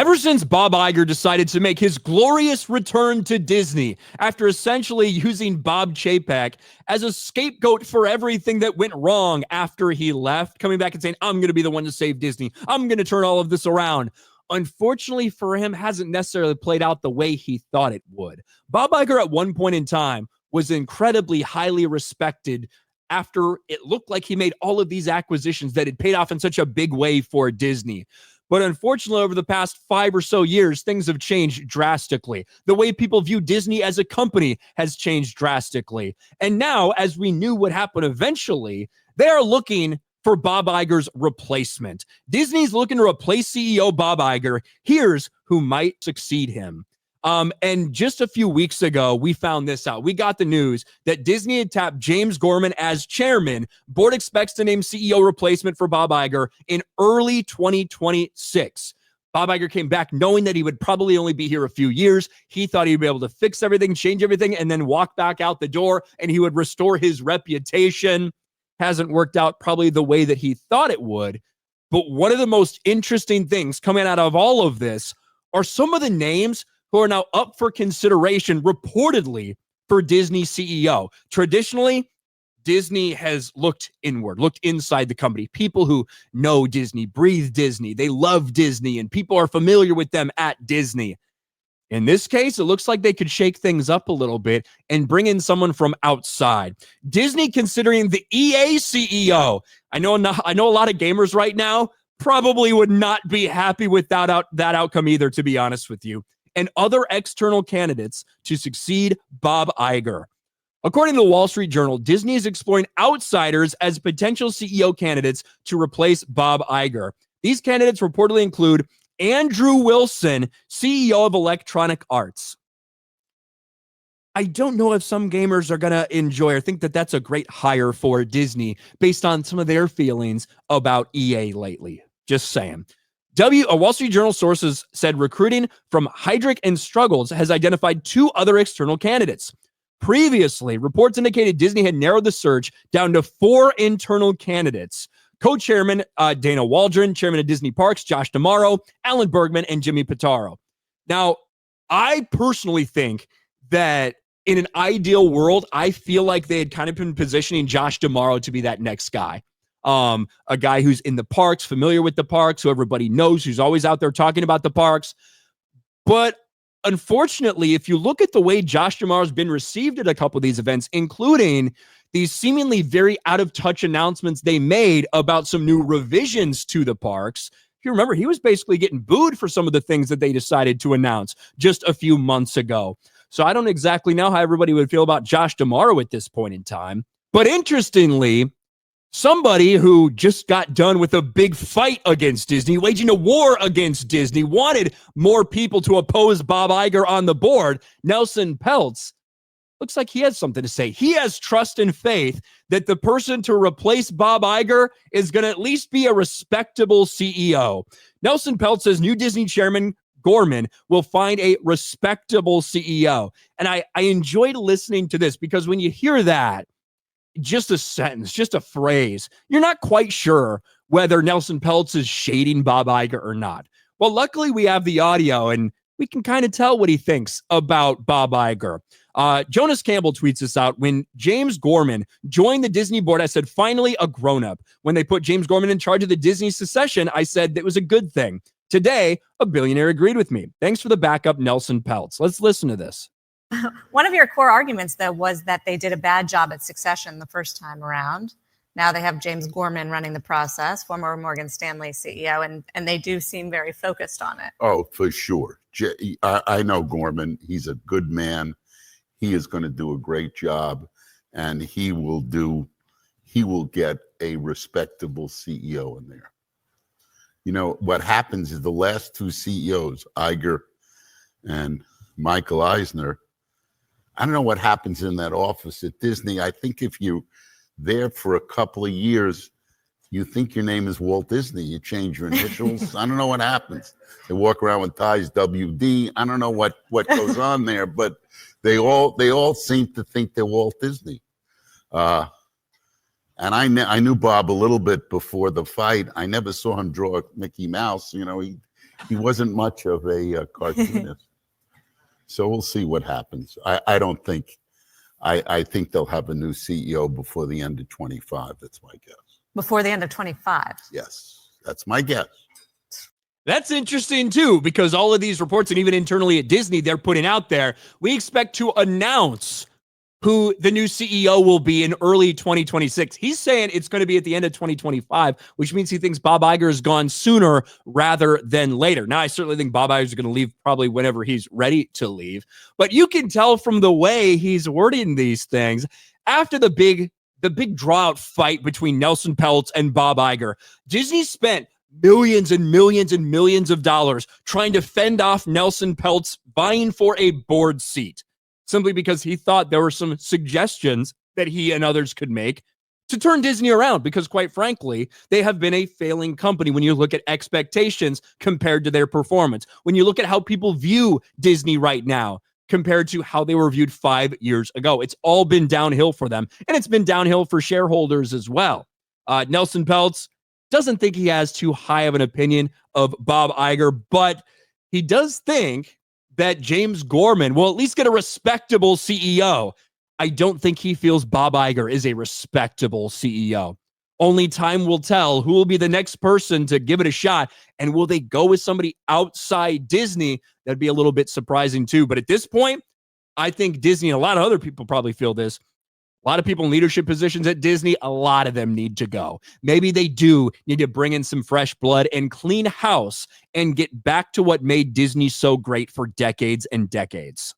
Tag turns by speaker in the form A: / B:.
A: Ever since Bob Iger decided to make his glorious return to Disney after essentially using Bob Chapek as a scapegoat for everything that went wrong after he left, coming back and saying, I'm going to be the one to save Disney. I'm going to turn all of this around. Unfortunately for him, hasn't necessarily played out the way he thought it would. Bob Iger at one point in time was incredibly highly respected after it looked like he made all of these acquisitions that had paid off in such a big way for Disney. But unfortunately, over the past 5 or so years, things have changed drastically. The way people view Disney as a company has changed drastically. And now, as we knew would happen eventually, they are looking for Bob Iger's replacement. Disney's looking to replace CEO Bob Iger. Here's who might succeed him. And just a few weeks ago, we found this out. We got the news that Disney had tapped James Gorman as chairman. Board expects to name CEO replacement for Bob Iger in early 2026. Bob Iger came back knowing that he would probably only be here a few years. He thought he'd be able to fix everything, change everything, and then walk back out the door, and he would restore his reputation. Hasn't worked out probably the way that he thought it would. But one of the most interesting things coming out of all of this are some of the names who are now up for consideration reportedly for Disney CEO. Traditionally, Disney has looked inward, looked inside the company. People who know Disney, breathe Disney, they love Disney, and people are familiar with them at Disney. In this case, it looks like they could shake things up a little bit and bring in someone from outside. Disney considering the EA CEO. I know a lot of gamers right now probably would not be happy with that outcome either, to be honest with you. And other external candidates to succeed Bob Iger. According to the Wall Street Journal, Disney is exploring outsiders as potential CEO candidates to replace Bob Iger. These candidates reportedly include Andrew Wilson, CEO of Electronic Arts. I don't know if some gamers are going to enjoy or think that that's a great hire for Disney based on some of their feelings about EA lately. Just saying. A Wall Street Journal sources said recruiting from Heidrick and Struggles has identified 2 other external candidates. Previously, reports indicated Disney had narrowed the search down to 4 internal candidates. Co-chairman Dana Waldron, chairman of Disney Parks Josh D'Amaro, Alan Bergman, and Jimmy Pitaro. Now, I personally think that in an ideal world, I feel like they had kind of been positioning Josh D'Amaro to be that next guy. A guy who's in the parks, familiar with the parks, who everybody knows, who's always out there talking about the parks. But unfortunately, if you look at the way Josh D'Amaro's been received at a couple of these events, including these seemingly very out-of-touch announcements they made about some new revisions to the parks, if you remember, he was basically getting booed for some of the things that they decided to announce just a few months ago. So I don't exactly know how everybody would feel about Josh D'Amaro at this point in time. But interestingly, somebody who just got done with a big fight against Disney, waging a war against Disney, wanted more people to oppose Bob Iger on the board, Nelson Peltz, looks like he has something to say. He has trust and faith that the person to replace Bob Iger is going to at least be a respectable CEO. Nelson Peltz says new Disney chairman Gorman will find a respectable CEO. And I enjoyed listening to this because when you hear that, just a sentence, just a phrase, you're not quite sure whether Nelson Peltz is shading Bob Iger or not. Well, luckily we have the audio and we can kind of tell what he thinks about Bob Iger. Jonas Campbell tweets this out. When James Gorman joined the Disney board, I said, finally a grown-up. When they put James Gorman in charge of the Disney succession, I said that was a good thing. Today, a billionaire agreed with me. Thanks for the backup, Nelson Peltz. Let's listen to this.
B: One of your core arguments, though, was that they did a bad job at succession the first time around. Now they have James Gorman running the process, former Morgan Stanley CEO, and they do seem very focused on it.
C: Oh, for sure. I know Gorman. He's a good man. He is going to do a great job, and he will get a respectable CEO in there. You know, what happens is the last 2 CEOs, Iger and Michael Eisner, I don't know what happens in that office at Disney. I think if you're there for a couple of years, you think your name is Walt Disney. You change your initials. I don't know what happens. They walk around with ties, WD. I don't know what goes on there, but they all seem to think they're Walt Disney. And I knew Bob a little bit before the fight. I never saw him draw Mickey Mouse. You know, He wasn't much of a cartoonist. So we'll see what happens. I don't think, I think they'll have a new CEO before the end of 25. That's my guess.
B: Before the end of 25.
C: Yes, that's my guess.
A: That's interesting, too, because all of these reports, and even internally at Disney, they're putting out there, we expect to announce who the new CEO will be in early 2026. He's saying it's going to be at the end of 2025, which means he thinks Bob Iger is gone sooner rather than later. Now, I certainly think Bob Iger is going to leave probably whenever he's ready to leave. But you can tell from the way he's wording these things, after the big draw-out fight between Nelson Peltz and Bob Iger, Disney spent millions and millions and millions of dollars trying to fend off Nelson Peltz vying for a board seat, simply because he thought there were some suggestions that he and others could make to turn Disney around, because quite frankly, they have been a failing company when you look at expectations compared to their performance. When you look at how people view Disney right now compared to how they were viewed 5 years ago, it's all been downhill for them, and it's been downhill for shareholders as well. Nelson Peltz doesn't think he has too high of an opinion of Bob Iger, but he does think that James Gorman will at least get a respectable CEO. I don't think he feels Bob Iger is a respectable CEO. Only time will tell who will be the next person to give it a shot, and will they go with somebody outside Disney? That'd be a little bit surprising too. But at this point, I think Disney, and a lot of other people probably feel this, a lot of people in leadership positions at Disney, a lot of them need to go. Maybe they do need to bring in some fresh blood and clean house and get back to what made Disney so great for decades and decades.